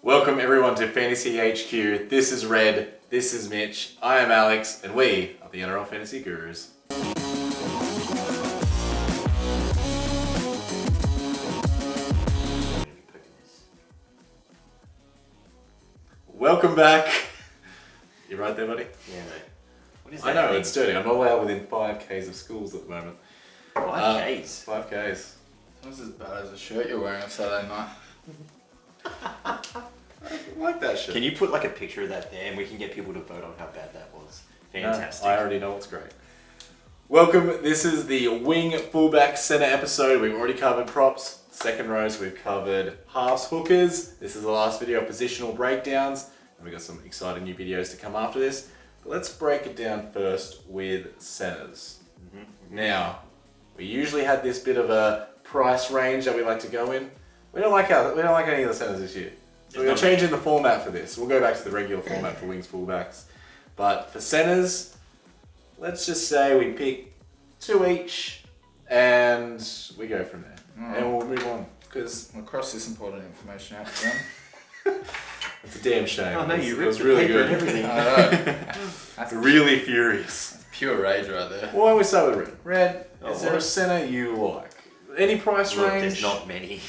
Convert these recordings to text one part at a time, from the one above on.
Welcome everyone to Fantasy HQ. This is Red, this is Mitch, I am Alex, and we are the NRL Fantasy Gurus. Welcome back. You right there, buddy? Yeah, mate. What is I that know, thing? it's dirty. I'm not allowed within 5Ks of schools at the moment. 5Ks? 5Ks. That's as bad as the shirt you're wearing on Saturday night. I like that shit. Can you put like a picture of that there and we can get people to vote on how bad that was? Fantastic. No, I already know it's great. Welcome, this is the wing, fullback, centre episode. We've already covered props, second rows, we've covered halves, hookers. This is the last video of positional breakdowns. And we've got some exciting new videos to come after this. But let's break it down first with centres. Now, we usually had this bit of a price range that we like to go in. We don't like any of the centres this year. So we're changing the format for this. We'll go back to the regular format for wings, fullbacks. But for centres, let's just say we pick 2 each and we go from there. And we'll move on. Because We'll cross this important information out for them. it's a damn shame. Oh no, you it ripped was the really paper good. and everything. I know. That's really furious. Pure rage right there. Why don't we start with Red? Red, is Oh, there a what? centre you like? Any price Look, range? there's not many.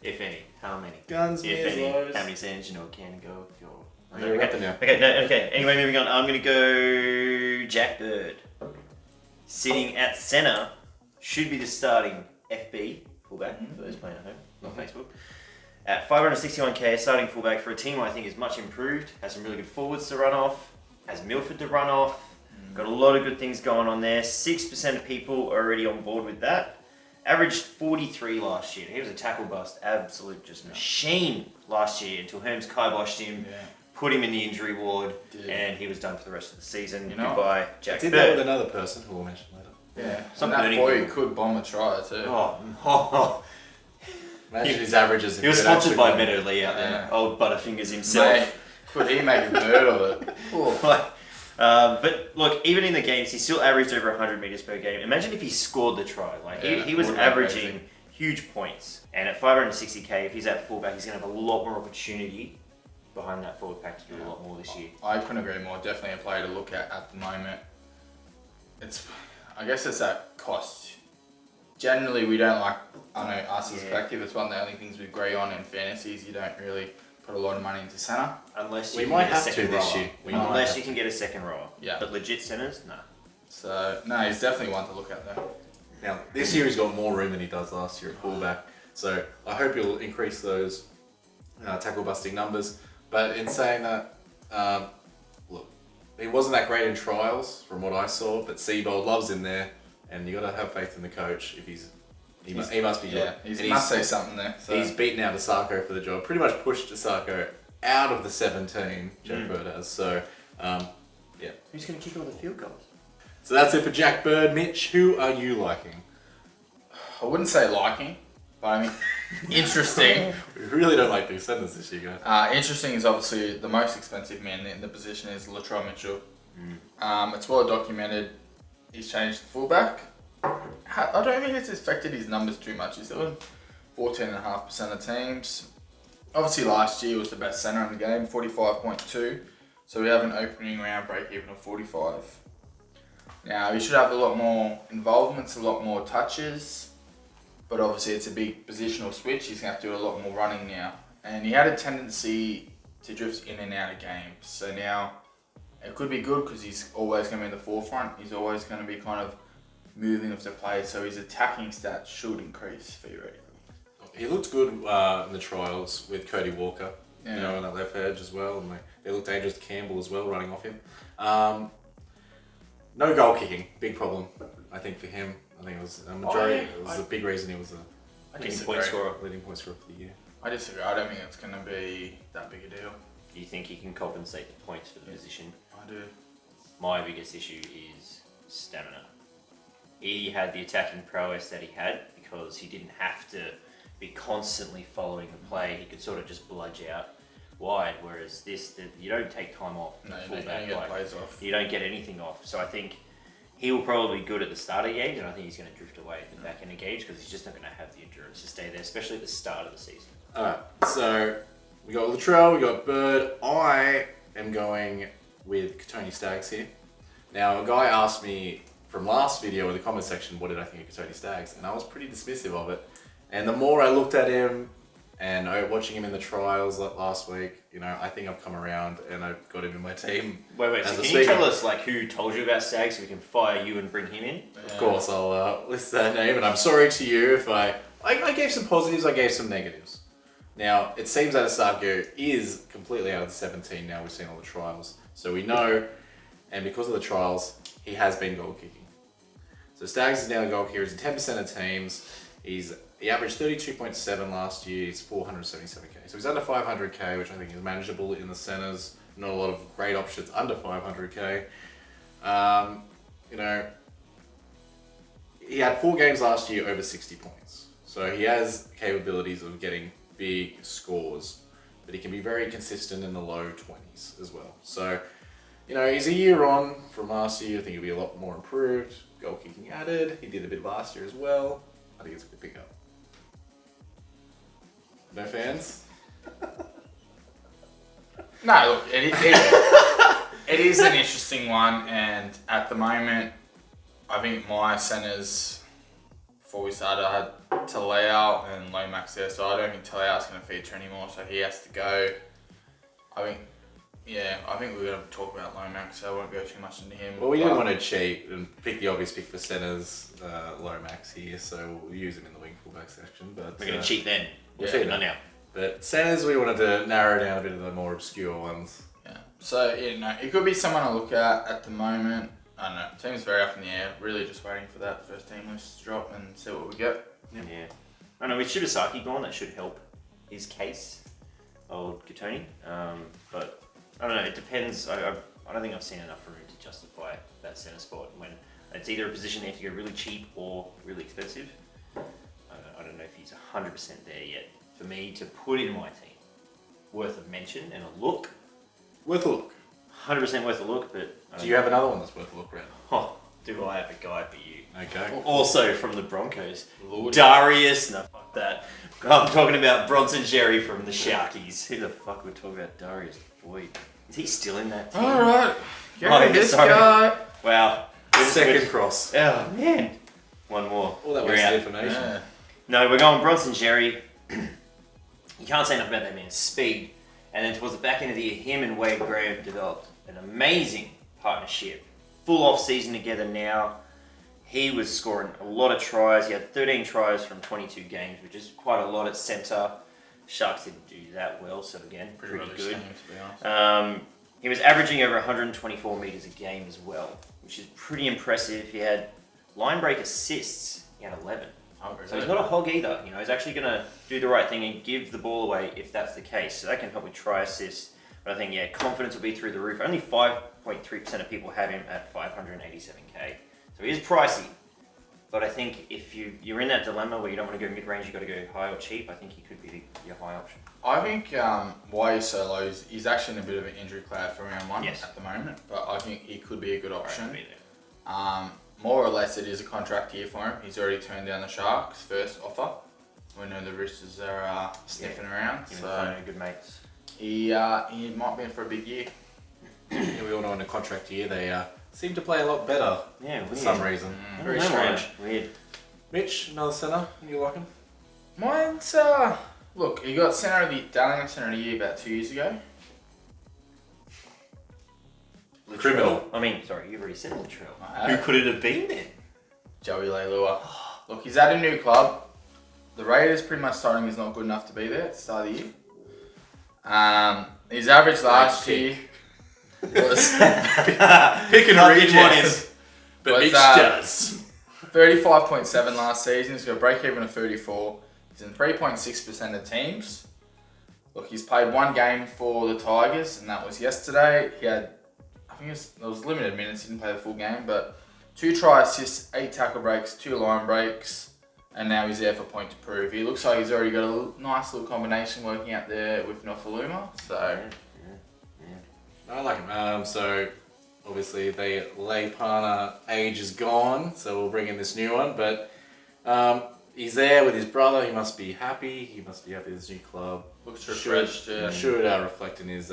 If any. How many? Guns, If beers, any. lows. How many sands you know can go? Oh, yeah, we got them now. Okay, no, okay. Anyway, moving on. I'm going to go Jack Bird. Sitting at centre should be the starting FB fullback for those playing at home, not Facebook. At 561k, starting fullback for a team I think is much improved. Has some really good forwards to run off. Has Milford to run off. Got a lot of good things going on there. 6% of people are already on board with that. Averaged 43 last year. He was a tackle bust, absolute just machine last year until Herms kiboshed him, put him in the injury ward, and he was done for the rest of the season. You know, Goodbye, Jack Did Bird. that with another person who we'll mention later. Yeah. Some And that learning boy people. could bomb a try too. Oh, Imagine his averages. he was sponsored by Meadow Lee out there. Yeah. Old Butterfingers himself. Mate, could he make a bird of it? But look, even in the games, he still averaged over 100 meters per game. Imagine if he scored the try. He was would be averaging amazing. huge points. And at 560k, if he's at fullback, he's going to have a lot more opportunity behind that forward pack to do a lot more this year. I couldn't agree more. Definitely a player to look at the moment. I guess it's that cost. Generally, we don't like, I know us as a collective, it's one of the only things we agree on in fantasies. You don't really put a lot of money into centre. Unless you We can might get a have to second this rower. year. We might Unless have you can get a second rower. Yeah. But legit centers, no. So, no, he's definitely one to look at though. Now, this year he's got more room than he does last year at fullback. So I hope he'll increase those tackle busting numbers. But in saying that, look, he wasn't that great in trials from what I saw, but Seabold loves him there, and you got to have faith in the coach. If he must be good. Yeah, he must say something there. So. He's beaten out Asako for the job. Pretty much pushed Asako out of the 17. Jack Bird has. So, yeah. Who's going to kick all the field goals? So that's it for Jack Bird. Mitch, who are you liking? I wouldn't say liking, but I mean, interesting. We really don't like these centers this year, guys. Interesting is obviously the most expensive man in the position is Latrell Mitchell. It's well documented. He's changed the fullback. I don't think it's affected his numbers too much. He's doing 14.5% of teams. Obviously last year was the best centre in the game, 45.2. So we have an opening round break even of 45. Now he should have a lot more involvements, a lot more touches. But obviously it's a big positional switch. He's going to have to do a lot more running now. And he had a tendency to drift in and out of games. So now it could be good because he's always going to be in the forefront. He's always going to be kind of moving with the play. So his attacking stats should increase theoretically. He looked good in the trials with Cody Walker, Yeah. you know, on that left edge as well. And they looked dangerous to Campbell as well, running off him. No goal kicking, big problem, I think, for him. I think it was a majority. It was a big reason he was a Leading point scorer. leading point scorer for the year. I disagree. I don't think it's going to be that big a deal. Do you think he can compensate the points for the position? I do. My biggest issue is stamina. He had the attacking prowess that he had because he didn't have to be constantly following the play. He could sort of just bludge out wide, whereas you don't take time off. No, you fullback, don't get plays off. You don't get anything off. So I think he will probably be good at the start of the gauge, and I think he's going to drift away at the back end of gauge because he's just not going to have the endurance to stay there, especially at the start of the season. Alright, so We got Latrell, we got Bird. I am going with Tony Staggs here. Now, a guy asked me from last video in the comment section, what did I think of Tony Staggs? And I was pretty dismissive of it. And the more I looked at him and watching him in the trials last week, I think I've come around and I've got him in my team. Wait, so can you tell us who told you about Staggs so we can fire you and bring him in? Of course, I'll list that name, and I'm sorry to you if I gave some positives, I gave some negatives. Now, it seems that Asako is completely out of the 17 now. We've seen all the trials. So we know, and because of the trials, he has been goal kicking. So Staggs is now a goal kicker. He's in 10% of teams. He averaged 32.7 last year. He's 477k. So he's under 500k, which I think is manageable in the centers. Not a lot of great options under 500k. He had 4 games last year over 60 points. So he has capabilities of getting big scores, but he can be very consistent in the low 20s as well. So, he's a year on from last year. I think he'll be a lot more improved. Goal kicking added. He did a bit last year as well. I think it's a good pickup. No fans? No, look, it is an interesting one, and at the moment, I think my centers, before we started, I had Talau and Lomax there, so I don't think Talau's going to feature anymore, so he has to go. I think we're going to talk about Lomax, so I won't go too much into him. Well, we didn't want to cheat and pick the obvious pick for centers, Lomax here, so we'll use him in the wing fullback section. But We're going to cheat then. We'll cheat not now. But centers, we wanted to narrow down a bit of the more obscure ones. Yeah. So, it could be someone to look at the moment. I don't know. Team's very up in the air. Really just waiting for that first team list to drop and see what we get. Yeah. I know with Shibasaki gone, that should help his case, old Katoni. But I don't know. It depends. I don't think I've seen enough room to justify that centre spot when it's either a position they have to go really cheap or really expensive. I don't know if he's 100% there yet. For me to put in my team, worth a mention and a look. Worth a look. 100% worth a look, but... Do you have another one that's worth a look, Brad? Oh, do I have a guy for you? Okay. Also from the Broncos. Lord. Darius, no, fuck that. I'm talking about Bronson Jerry from the Sharkies. Who the fuck would talk about Darius Boyd? Is he still in that team? Alright. Sorry. Guy. Wow. Second cross. Oh, man. One more. All that You're wasted out. information. Yeah. No, we're going Bronson Jerry. You can't say enough about that man's speed. And then towards the back end of the year, him and Wade Graham developed an amazing partnership. Full off season together now. He was scoring a lot of tries. He had 13 tries from 22 games, which is quite a lot at centre. Sharks didn't do that well, so again, pretty good. Team, to be honest. He was averaging over 124 metres a game as well, which is pretty impressive. He had line break assists. He had 11. So he's not a hog either. He's actually going to do the right thing and give the ball away if that's the case. So that can help with try assists. But I think, confidence will be through the roof. Only 5.3% of people have him at 587k. So he is pricey. But I think if you're in that dilemma where you don't want to go mid-range, you've got to go high or cheap, I think he could be your high option. I think why he's so low is he's actually in a bit of an injury cloud for round 1 at the moment. But I think he could be a good option. Right, More or less, it is a contract year for him. He's already turned down the Sharks' first offer. We know the Roosters are sniffing around. So good mates. he might be in for a big year. Yeah, we all know in a contract year they seem to play a lot better for some reason. Very strange. Weird. Mitch, another centre. You like him? Mine's look, he got Darling Centre of the Year about 2 years ago. Criminal. I mean, sorry, you've already said Latrell. I Who have. could it have been then? Joey Leilua. Look, he's at a new club. The Raiders pretty much starting is not good enough to be there at the start of the year. His average last year was Pick and reject. But Mitch does. 35.7 last season. He's got a break even of 34. He's in 3.6% of teams. Look, he's played 1 game for the Tigers, and that was yesterday. He had, I think it was limited minutes. He didn't play the full game, but 2 try assists, 8 tackle breaks, 2 line breaks, and now he's there for point to prove. He looks like he's already got a nice little combination working out there with Nofaluma. So I like him. So obviously the Leipana age is gone, so we'll bring in this new one. But he's there with his brother. He must be happy. He must be happy with his new club. Looks refreshed. Should reflect in his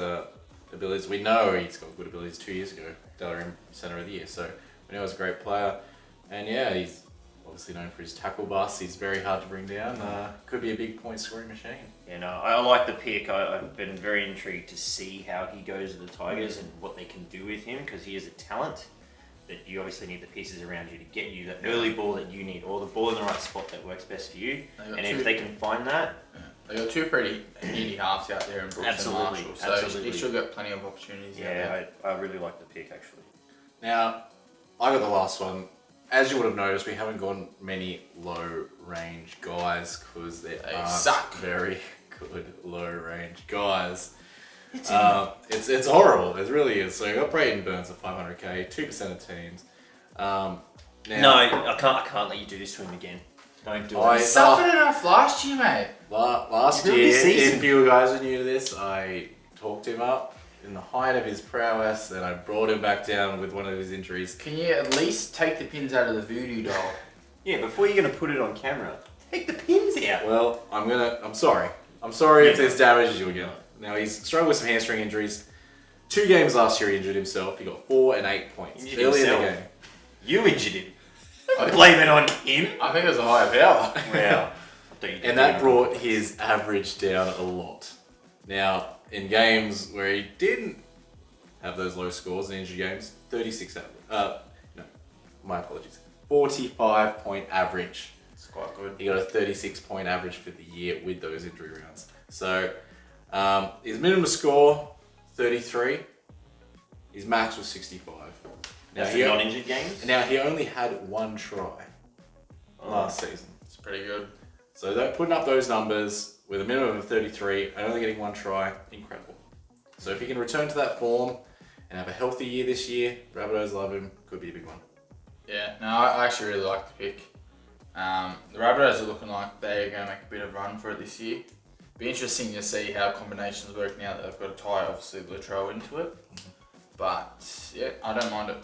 abilities. We know he's got good abilities. 2 years ago, Delaware Centre of the Year, so we know he's a great player. And yeah, he's obviously known for his tackle bust. He's very hard to bring down. Could be a big point scoring machine. Yeah, no, I like the pick. I've been very intrigued to see how he goes with the Tigers and what they can do with him, because he is a talent. That you obviously need the pieces around you to get you the early ball that you need, or the ball in the right spot that works best for you. And if they can find that, they got two pretty needy halves out there in Brooks and Marshall, so he should get plenty of opportunities. Yeah, I really like the pick actually. Now, I got the last one. As you would have noticed, we haven't gone many low range guys because they aren't very good low range guys. It's horrible. It really is. So you got Brayden Burns at 500k, 2% of teams. Now, no, I can't let you do this to him again. Don't do it. He suffered enough last year, mate. Last year, if you guys are new to this, I talked him up in the height of his prowess, and I brought him back down with one of his injuries. Can you at least take the pins out of the voodoo doll? Yeah, before you're gonna put it on camera, take the pins out. Well, I'm sorry. I'm sorry if there's damage you again. Now he's struggled with some hamstring injuries. 2 games last year he injured himself. He got 4 and 8 points early in the game. You injured him. Blame it on him. I think it was a higher power. Wow. And that brought his average down a lot. Now, in games where he didn't have those low scores in injured games, 36 average. No, my apologies. 45-point average. It's quite good. He got a 36-point average for the year with those injury rounds. So, his minimum score, 33. His max was 65. Now, That's the non-injured games? Now, he only had 1 try last season. It's pretty good. So putting up those numbers with a minimum of 33 and only getting 1 try, incredible. So if he can return to that form and have a healthy year this year, Rabbitohs love him, could be a big one. Yeah, no, I actually really like the pick. The Rabbitohs are looking like they're going to make a bit of a run for it this year. Be interesting to see how combinations work now that they've got to tie, obviously, Latrell into it. But, yeah, I don't mind it.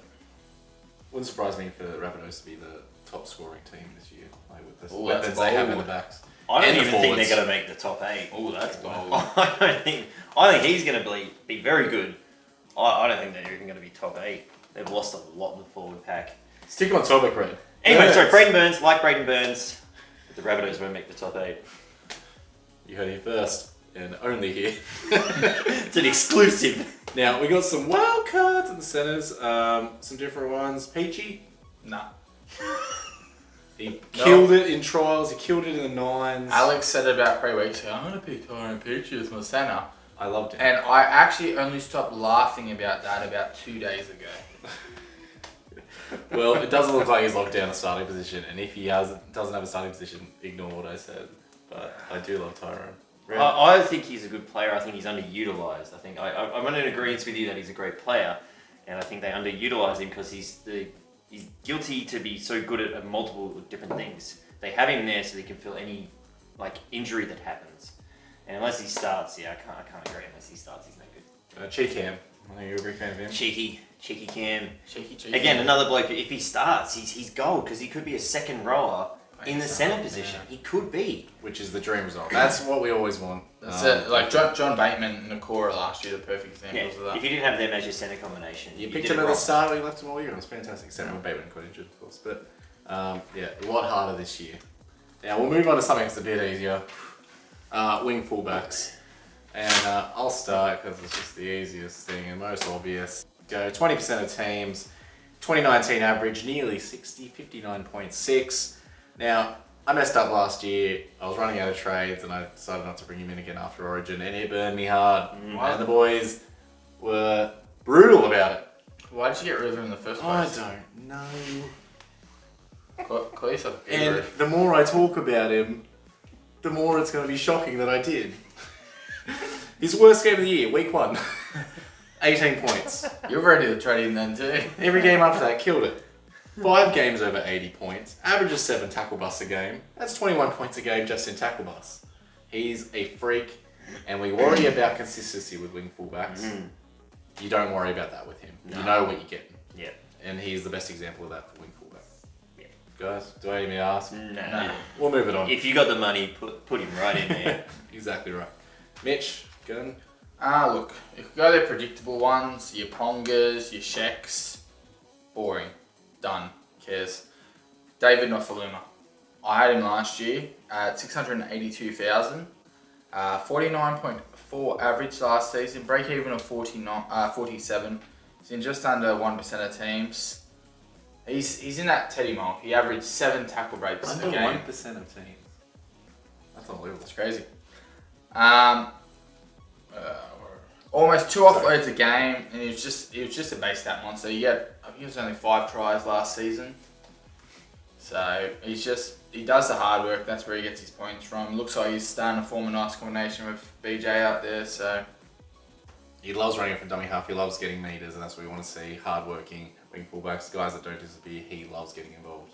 Wouldn't surprise me for the Rabbitohs to be the top scoring team this year, like with the Ooh, weapons they have in the backs. I don't And the even think they're forwards. going to make the top 8. Oh, that's bold. I think he's going to be very good. I don't think they're even going to be top 8. They've lost a lot in the forward pack. Stick on topic, Red. Anyway, sorry, Brayden Burns, but the Rabbitohs won't make the top 8. You heard it here first, and only here. It's an exclusive. Now, we got some wild cards in the centres, some different ones. Peachy, Nah. he killed it in trials, he killed it in the 9s. Alex said about 3 weeks ago, I'm going to pick Tyron Peachy as my centre. I loved him. And I actually only stopped laughing about that about 2 days ago. Well, it doesn't look like he's locked down a starting position, and if he doesn't have a starting position, ignore what I said. But I do love Tyrone. I think he's a good player. I think he's underutilized. I think I'm in agreement with you that he's a great player, and I think they underutilize him because he's guilty to be so good at multiple different things. They have him there so they can fill any injury that happens. And unless he starts, I can't agree. Unless he starts, he's no good. Cheek Cam. I know you're a big fan of him. Cheeky Cam. Cheeky. Again, another bloke. If he starts, he's gold because he could be a second rower in the centre position. He could be. Which is the dream result. That's what we always want. That's it. Like John Bateman and Nakora last year, the perfect examples of that. If you didn't have them as your centre combination, You did picked it him at the wrong. start, we left him all year. It was fantastic, except when Bateman got injured, of course. But a lot harder this year. Now we'll move on to something that's a bit easier. Wing fullbacks. And I'll start because it's just the easiest thing and most obvious. Go 20% of teams, 2019 average, nearly 60, 59.6. Now, I messed up last year. I was running out of trades and I decided not to bring him in again after Origin, and it burned me hard. And the boys were brutal about it. Why did you get rid of him in the first I place? don't know. Call yourself a And guru. the more I talk about him, the more it's going to be shocking that I did. His worst game of the year, week 1. 18 points. You're ready to trade him then too. Every game after that, killed it. 5 games over 80 points. Averages 7 tackle busts a game. That's 21 points a game just in tackle busts. He's a freak, and we worry about consistency with wing fullbacks. You don't worry about that with him. No. You know what you're getting. Yeah. And he's the best example of that for wing fullback. Yeah. Guys, do I even ask? No. We'll move it on. If you got the money, put him right in there. Exactly right. Mitch, good. Look, you could go the predictable ones, your Pongas, your Sheks. Boring. Done. Cares. David Nofaluma. I had him last year at 682,000. 49.4 average last season. Break even of 47. He's in just under 1% of teams. He's in that Teddy mold. He averaged 7 tackle breaks Under a game. 1% of teams. That's unbelievable. That's crazy. Almost 2 offloads a game, and he was just a base stat monster. I think he was only 5 tries last season. So he does the hard work. That's where he gets his points from. Looks like he's starting to form a nice combination with BJ out there. So He loves running it from dummy half. He loves getting meters, and that's what we want to see. Hard-working wing fullbacks, guys that don't disappear. He loves getting involved.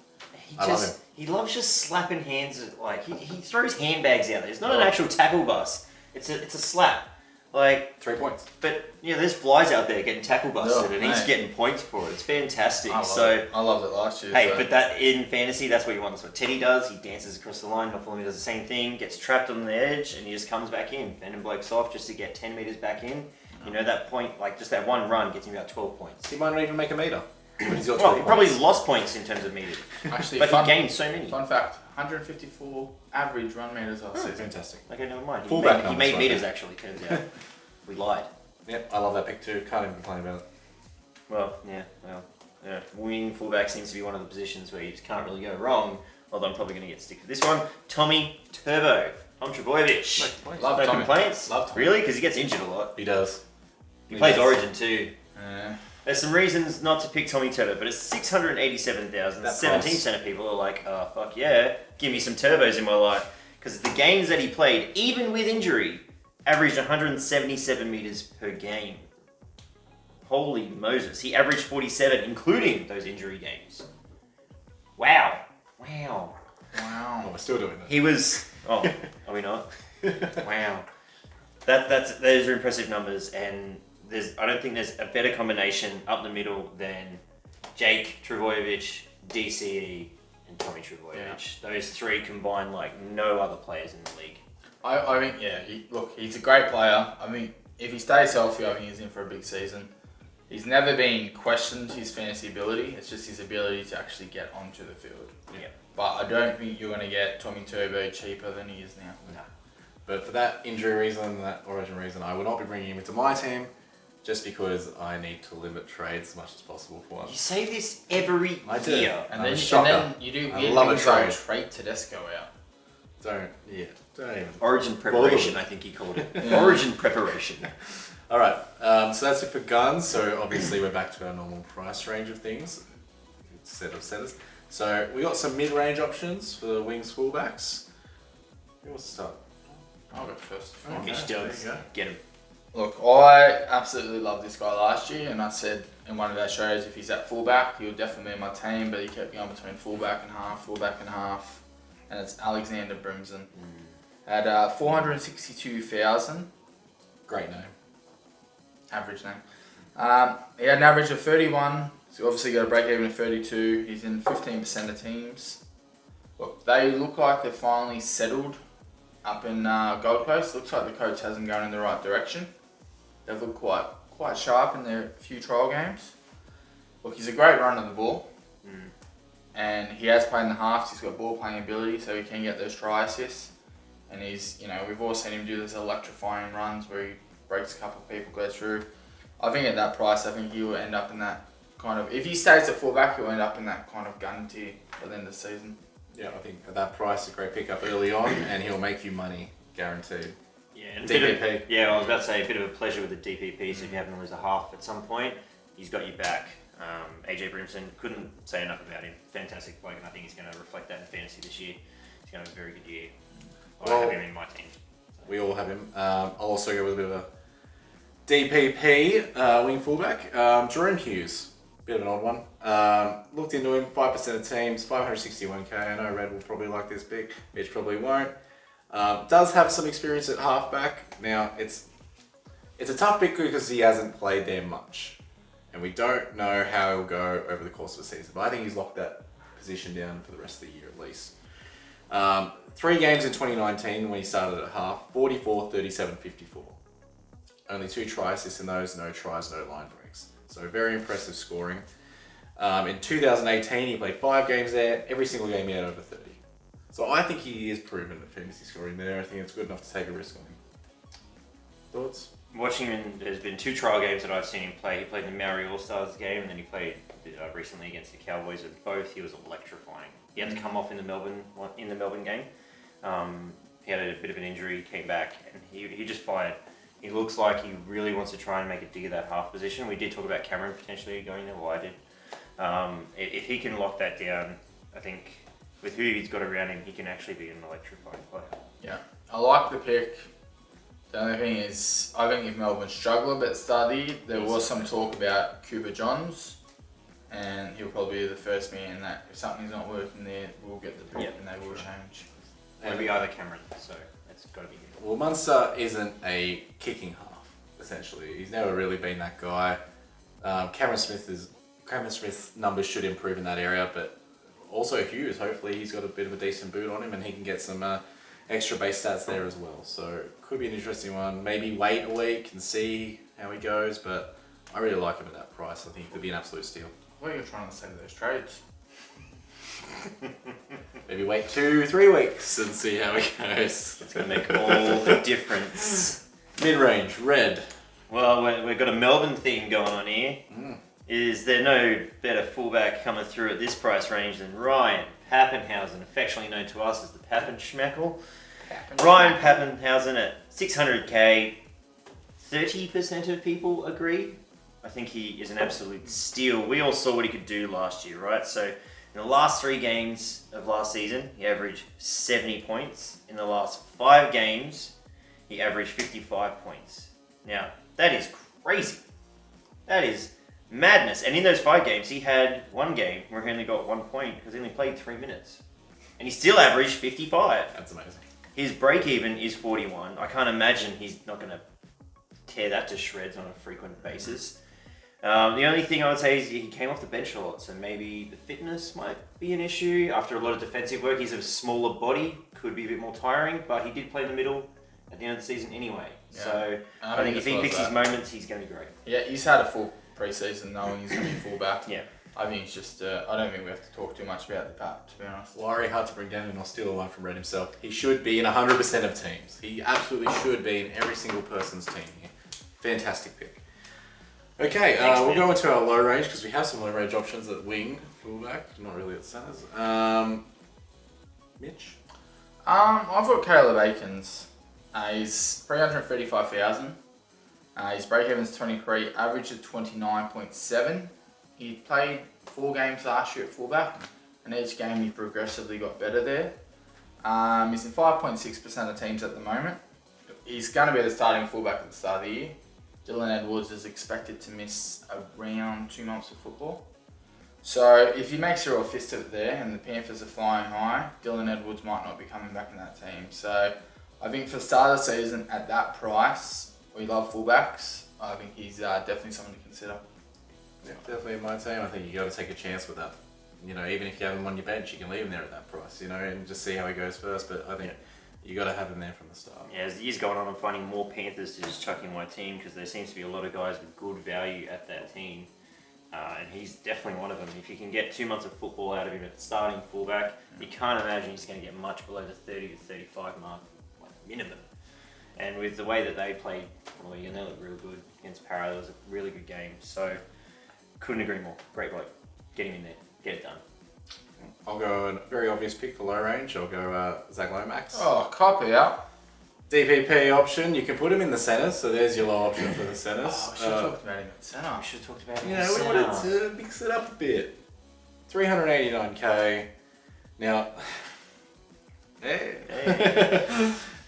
I love him. He loves just slapping hands. Like he throws handbags out there. It's not an actual tackle bus. It's a slap. Like 3 points. But there's flies out there getting tackle busted, and he's mate. getting points for it. It's fantastic. I loved it last year. Hey, so. but that in fantasy, that's what you want. That's what Teddy does. He dances across the line. Bartholomew does the same thing. Gets trapped on the edge, and he just comes back in, fending blokes off just to get 10 meters back in. That point, like just that one run, gets him about 12 points. He might not even make a meter. But he's got Well, 12 he probably points. lost points in terms of meters, Actually, but he gained so many. Fun fact: 154 average run meters last season. Fantastic. Okay, never mind. Fullback He made numbers, meters right? actually. Turns out we lied. Yep, I love that pick too. Can't even complain about it. Well, wing fullback seems to be one of the positions where you just can't really go wrong. Although I'm probably going to get stick to this one. Tommy Turbo. Tom Trbojevic. Love No Tommy. complaints. Love Tommy. Really? Because he gets injured a lot. He does. He plays does. Origin too. Yeah. There's some reasons not to pick Tommy Turbo, but it's 687,000. That 17% of people are like, oh, fuck yeah, give me some turbos in my life. Because the games that he played, even with injury, averaged 177 meters per game. Holy Moses. He averaged 47, including those injury games. Wow. Wow. Oh, we're still doing it. He was... Oh, are we not? Wow. Those are impressive numbers, and I don't think there's a better combination up the middle than Jake Trbojevic, DCE, and Tommy Trbojevic. Yeah. Those three combined like no other players in the league. I think, he's a great player. I mean, if he stays healthy, I think he's in for a big season. He's never been questioned his fantasy ability. It's just his ability to actually get onto the field. Yeah. But I don't think you're going to get Tommy Turbo cheaper than he is now. No. But for that injury reason, that origin reason, I will not be bringing him into my team just because I need to limit trades as much as possible for You us. say this every year. And I'm then, a shocker. you do I weird love a things like trade. trade Tedesco out. Don't even. Origin preparation, I think he called it. Yeah. Origin preparation. Alright, so that's it for guns. So obviously we're back to our normal price range of things. Set of setters. So we got some mid-range options for the wings fullbacks. Who wants to start? I'll go first. Okay. Mitch there does. you go. Get him. Look, I absolutely loved this guy last year, and I said in one of our shows if he's at fullback, he'll definitely be in my team, but he kept going between fullback and half, and it's Alexander Brimson. At 462,000. Great name. Average name. He had an average of 31, so obviously got a break even of 32. He's in 15% of teams. Look, they look like they're finally settled up in Gold Coast. Looks like the coach hasn't gone in the right direction. They've looked quite sharp in their few trial games. Look, he's a great runner of the ball. And he has played in the halves. He's got ball playing ability, so he can get those try assists. And we've all seen him do those electrifying runs where he breaks a couple of people, goes through. I think at that price, I think he will end up in that kind of... If he stays at fullback, he'll end up in that kind of gun tier by the end of the season. Yeah, I think at that price, a great pickup early on, and he'll make you money, guaranteed. Yeah, and DPP. I was about to say a bit of a pleasure with the DPP. So if you happen to lose a half at some point, he's got you back. AJ Brimson, couldn't say enough about him. Fantastic bloke, and I think he's going to reflect that in fantasy this year. He's going to have a very good year. I have him in my team. We all have him. I'll also go with a bit of a DPP wing fullback. Jerome Hughes, bit of an odd one. Looked into him, 5% of teams, 561k. I know Red will probably like this pick. Mitch probably won't. Does have some experience at halfback. Now it's a tough pick because he hasn't played there much, and we don't know how he'll go over the course of the season. But I think he's locked that position down for the rest of the year at least. 3 games in 2019 when he started at half, 44, 37, 54. Only 2 try assists in those, no tries, no line breaks. So very impressive scoring. In 2018, he played 5 games there. Every single game he had over 30. So I think he is proven at fantasy scoring there. I think it's good enough to take a risk on him. Thoughts? Watching him, there's been 2 trial games that I've seen him play. He played in the Maori All-Stars game, and then he played recently against the Cowboys. And both, he was electrifying. He had to come off in the Melbourne game. He had a bit of an injury, came back, and he just fired. He looks like he really wants to try and make a dig at that half position. We did talk about Cameron potentially going there. Well, I did. If he can lock that down, I think with who he's got around him, he can actually be an electrifying player. Yeah, I like the pick. The only thing is, I think if Melbourne struggle a bit study, there was some talk about Cooper Johns, and he'll probably be the first man that if something's not working there, we'll get the pick and they will change. It'll be either Cameron, so it's got to be him. Well, Munster isn't a kicking half, essentially. He's never really been that guy. Cameron Smith's numbers should improve in that area, but also Hughes, hopefully he's got a bit of a decent boot on him and he can get some extra base stats there as well. So could be an interesting one. Maybe wait a week and see how he goes, but I really like him at that price. I think he could be an absolute steal. What are you trying to say to those trades? Maybe wait 2-3 weeks and see how he goes. It's going to make all the difference. Mid-range, red. Well, we've got a Melbourne theme going on here. Is there no better fullback coming through at this price range than Ryan Pappenhausen, affectionately known to us as the Pappenschmeckel? Ryan Pappenhausen at 600k, 30% of people agree. I think he is an absolute steal. We all saw what he could do last year, right? So in the last 3 games of last season, he averaged 70 points. In the last 5 games, he averaged 55 points. Now, that is crazy. That is madness. And in those 5 games, he had 1 game where he only got 1 point because he only played 3 minutes. And he still averaged 55. That's amazing. His break even is 41. I can't imagine he's not going to tear that to shreds on a frequent basis. The only thing I would say is he came off the bench a lot, so maybe the fitness might be an issue. After a lot of defensive work, he's a smaller body, could be a bit more tiring, but he did play in the middle at the end of the season anyway. Yeah. So I think if he picks his moments, he's going to be great. Yeah, he's had a full pre-season knowing he's going to be fullback. Yeah. I think it's just, I don't think we have to talk too much about the Pap, to be honest. Worry hard to bring down, and I'll steal a line from Red himself. He should be in 100% of teams. He absolutely should be in every single person's team here. Fantastic pick. Okay, we'll go into our low range because we have some low range options at wing, fullback, not really at centres. Mitch? I've got Caleb Aikens. He's 335,000. His break even's 23, average of 29.7. He played 4 games last year at fullback, and each game he progressively got better there. He's in 5.6% of teams at the moment. He's going to be the starting fullback at the start of the year. Dylan Edwards is expected to miss around 2 months of football. So if he makes a real fist of it there and the Panthers are flying high, Dylan Edwards might not be coming back in that team. So I think for the start of the season at that price, we love fullbacks. I think he's definitely someone to consider. Yeah, definitely in my team. I think you got to take a chance with that. You know, even if you have him on your bench, you can leave him there at that price, you know, and just see how he goes first. But I think you got to have him there from the start. Yeah, as the years going on, I'm finding more Panthers to just chuck in my team because there seems to be a lot of guys with good value at that team. And he's definitely one of them. If you can get 2 months of football out of him at the starting fullback, you can't imagine he's going to get much below the 30 to 35 mark, like minimum. And with the way that they played, well, they looked real good against Para. It was a really good game. So, couldn't agree more. Great bloke. Get him in there. Get it done. I'll go a very obvious pick for low range. I'll go Zach Lomax. Oh, copy out. DPP option, you can put him in the centres, so there's your low option for the centres. Oh, we should have talked about him at centre. We should have talked about him. You know, we wanted to mix it up a bit. 389k. Now,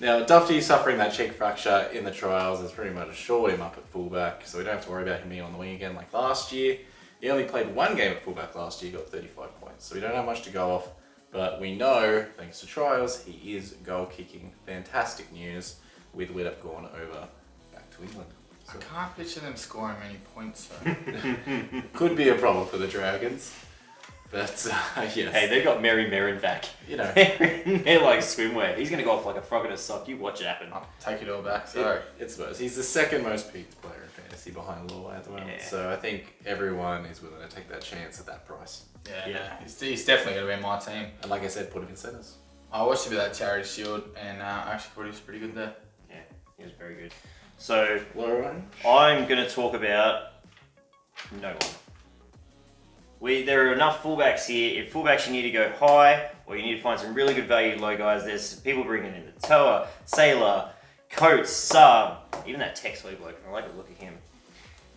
now Dufty suffering that cheek fracture in the trials has pretty much assured him up at fullback, so we don't have to worry about him being on the wing again like last year. He only played 1 game at fullback last year, got 35 points, so we don't have much to go off. But we know, thanks to trials, he is goal kicking. Fantastic news with Widdop gone over back to England. So I can't picture them scoring many points though. Could be a problem for the Dragons. But yes. Hey, they've got Mary Merrin back. You know. They're like swimwear. He's going to go off like a frog in a sock. You watch it happen. I'll take it all back. Sorry. It's Spurs. He's the second most peaked player in fantasy behind Law at the moment. Yeah. So I think everyone is willing to take that chance at that price. Yeah, Yeah. no, he's definitely going to be in my team. And like I said, put him in centers. I watched a bit of that Charity Shield and actually thought he was pretty good there. Yeah, he was very good. So, Low range. I'm going to talk about no one. There are enough fullbacks here. If fullbacks you need to go high, or you need to find some really good value low guys, there's people bringing in the Toa, Sailor, Coates, Saab, even that Texway bloke. I like the look of him.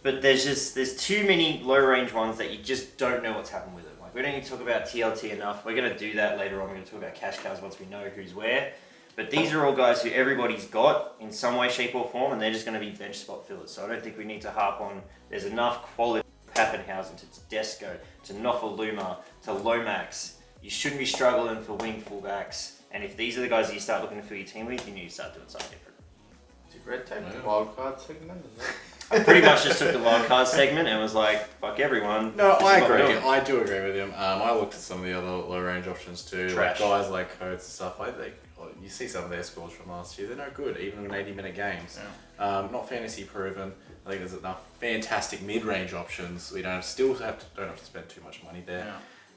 But there's too many low range ones that you just don't know what's happened with them. Like we don't need to talk about TLT enough. We're going to do that later on. We're going to talk about cash cows once we know who's where. But these are all guys who everybody's got in some way, shape or form, and they're just going to be bench spot fillers. So I don't think we need to harp on there's enough quality Pappenhausen to Tedesco to Nofaluma to Lomax. You shouldn't be struggling for wing fullbacks. And if these are the guys that you start looking to fill your team with, you need to start doing something different. Did Red take the wild card segment? I pretty much just took the wild card segment and was like, fuck everyone. No, This is I what we're agree. doing. I do agree with him. I looked at some of the other low range options too. Trash. Like guys like Coates and stuff. You see some of their scores from last year. They're no good, even in 80-minute games. Yeah. Not fantasy proven. I think there's enough fantastic mid-range options. We don't have to spend too much money there.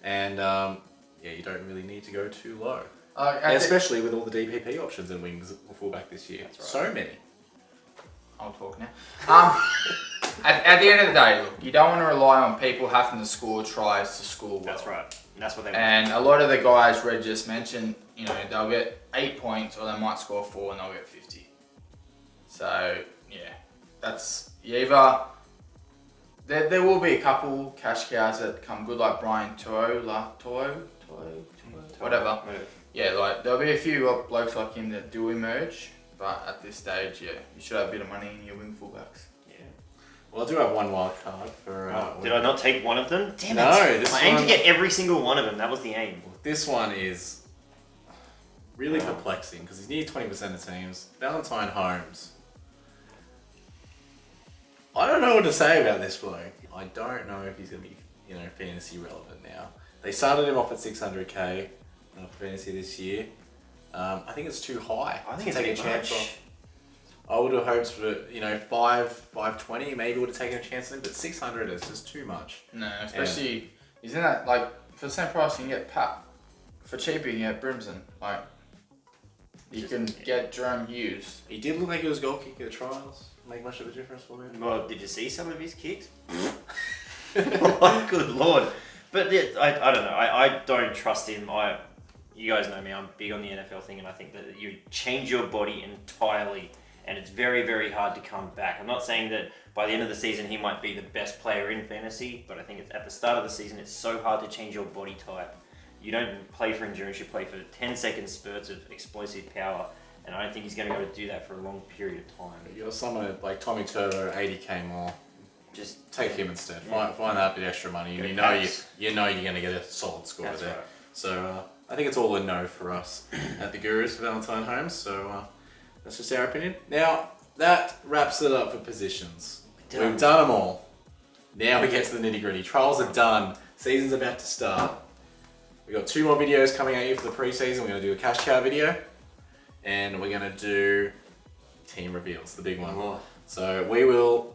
Yeah. And you don't really need to go too low. At Especially with all the DPP options in wings or fullback this year. That's right. So many. I'll talk now. At the end of the day, look, you don't want to rely on people having to score tries to score well. That's right. And that's what they want. And a lot of the guys Red just mentioned, they'll get 8 points or they might score 4 and they'll get 50. So, that's either... There will be a couple cash cows that come good, like Brian whatever. Yeah, like there'll be a few blokes like him that do emerge, but at this stage, you should have a bit of money in your wing fullbacks. Yeah. Well, I do have one wild card for... Did I not take one of them? Damn No, it. this I aimed to one- get every single one of them. That was the aim. This one is really perplexing because he's near 20% of teams. Valentine Holmes. I don't know what to say about this bloke. I don't know if he's going to be, fantasy relevant now. They started him off at 600k for fantasy this year. I think it's too high. I think to it's take a a bit chance much. on. I would have hoped for 520 maybe would have taken a chance on him, but 600 is just too much. No, especially he's in that for the same price you can get Pat. For cheaper you can get Brimson. Like you can get Jerome Hughes. He did look like he was goal kicking at trials. Make much of a difference for him. Well, did you see some of his kicks? Good lord. But I don't know. I don't trust him. You guys know me. I'm big on the NFL thing, and I think that you change your body entirely, and it's very, very hard to come back. I'm not saying that by the end of the season he might be the best player in fantasy, but I think at the start of the season it's so hard to change your body type. You don't play for endurance. You play for 10-second spurts of explosive power. And I don't think he's going to be able to do that for a long period of time. You're someone like Tommy Turbo, 80k more. Just Take him instead. Find that bit extra money. Get You a know pass. you're going to get a solid score That's there. right. So I think it's all a no for us at the Gurus for Valentine Holmes. So that's just our opinion. Now that wraps it up for positions. We've done them all. Now we get to the nitty gritty. Trials are done. Season's about to start. We've got 2 more videos coming at you for the preseason. We're going to do a cash cow video. And we're going to do team reveals, the big one. Oh. So we will,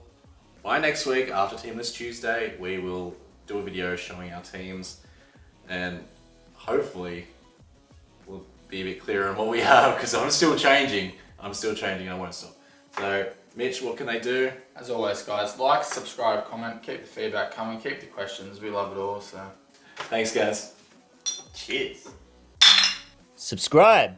by next week, after Team List Tuesday, we will do a video showing our teams. And hopefully, we'll be a bit clearer on what we have, because I'm still changing. I won't stop. So, Mitch, what can they do? As always, guys, like, subscribe, comment, keep the feedback coming, keep the questions. We love it all. So Thanks, guys. cheers. Subscribe.